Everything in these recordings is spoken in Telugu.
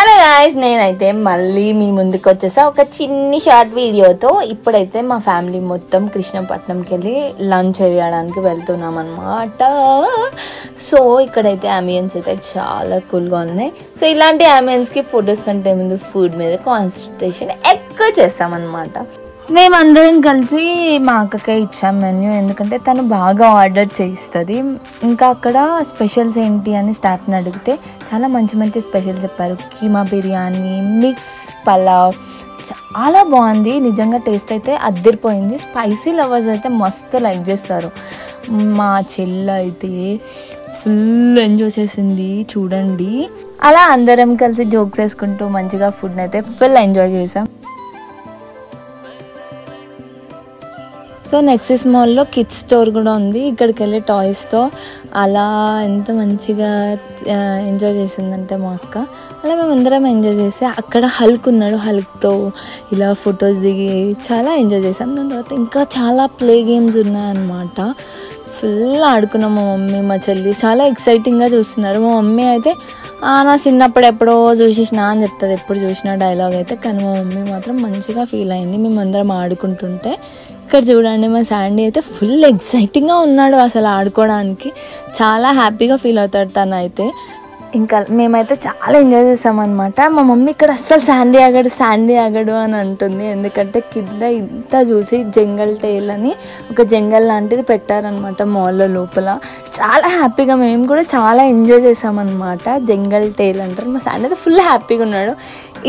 హలో గాయ్స్, నేనైతే మళ్ళీ మీ ముందుకు వచ్చేసా ఒక చిన్ని షార్ట్ వీడియోతో. ఇప్పుడైతే మా ఫ్యామిలీ మొత్తం కృష్ణపట్నంకి వెళ్ళి లంచ్ చేయడానికి వెళ్తున్నాం అనమాట. సో ఇక్కడైతే అంబియన్స్ అయితే చాలా కూల్గా ఉన్నాయి. సో ఇలాంటి అంబియన్స్కి ఫొటోస్ కంటే ముందు ఫుడ్ మీద కాన్సన్ట్రేషన్ ఎక్కువ చేస్తామన్నమాట. మేమందరం కలిసి మా అక్కకే ఇచ్చాం మెన్యూ, ఎందుకంటే తను బాగా ఆర్డర్ చేయిస్తుంది. ఇంకా అక్కడ స్పెషల్స్ ఏంటి అని స్టాఫ్ని అడిగితే చాలా మంచి మంచి స్పెషల్ చెప్పారు. కీమా బిర్యానీ, మిక్స్ పలావ్ చాలా బాగుంది. నిజంగా టేస్ట్ అయితే అద్దరిపోయింది. స్పైసీ లవర్స్ అయితే మస్తు లైక్ చేస్తారు. మా చెల్లి అయితే ఫుల్ ఎంజాయ్ చేసింది చూడండి. అలా అందరం కలిసి జోక్స్ వేసుకుంటూ మంచిగా ఫుడ్ని అయితే ఫుల్ ఎంజాయ్ చేసాం. సో నెక్సెస్ మాల్లో కిడ్స్ స్టోర్ కూడా ఉంది. ఇక్కడికి వెళ్ళి టాయ్స్తో అలా ఎంత మంచిగా ఎంజాయ్ చేసిందంటే మా అక్క. అలా మేము అందరం ఎంజాయ్ చేసి అక్కడ హల్క్ ఉన్నాడు, హల్క్తో ఇలా ఫొటోస్ దిగి చాలా ఎంజాయ్ చేసాం. దాని తర్వాత ఇంకా చాలా ప్లే గేమ్స్ ఉన్నాయన్నమాట. ఫుల్ ఆడుకున్నాం. మా మమ్మీ మా చెల్లి చాలా ఎక్సైటింగ్గా చూస్తున్నారు. మా మమ్మీ అయితే నా చిన్నప్పుడు ఎప్పుడో చూసేసిన అని చెప్తుంది, ఎప్పుడు చూసిన డైలాగ్ అయితే. కానీ మా మమ్మీ మాత్రం మంచిగా ఫీల్ అయింది మేమందరం ఆడుకుంటుంటే. ఇక్కడ చూడండి మా శాండీ అయితే ఫుల్ ఎక్సైటింగ్గా ఉన్నాడు అసలు ఆడుకోవడానికి. చాలా హ్యాపీగా ఫీల్ అవుతాడు తను అయితే. ఇంకా మేమైతే చాలా ఎంజాయ్ చేసామన్నమాట. మా మమ్మీ ఇక్కడ అస్సలు శాండీ ఆగడు అని అంటుంది, ఎందుకంటే కింద ఇంత చూసి జంగల్ టైల్ అని ఒక జంగల్ లాంటిది పెట్టారనమాట మాల్లో లోపల. చాలా హ్యాపీగా మేము కూడా చాలా ఎంజాయ్ చేసామన్నమాట. జంగల్ టైల్ అంటారు. మా శాండీ అయితే ఫుల్ హ్యాపీగా ఉన్నాడు.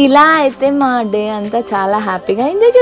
ఇలా అయితే మా డే అంతా చాలా హ్యాపీగా ఎంజాయ్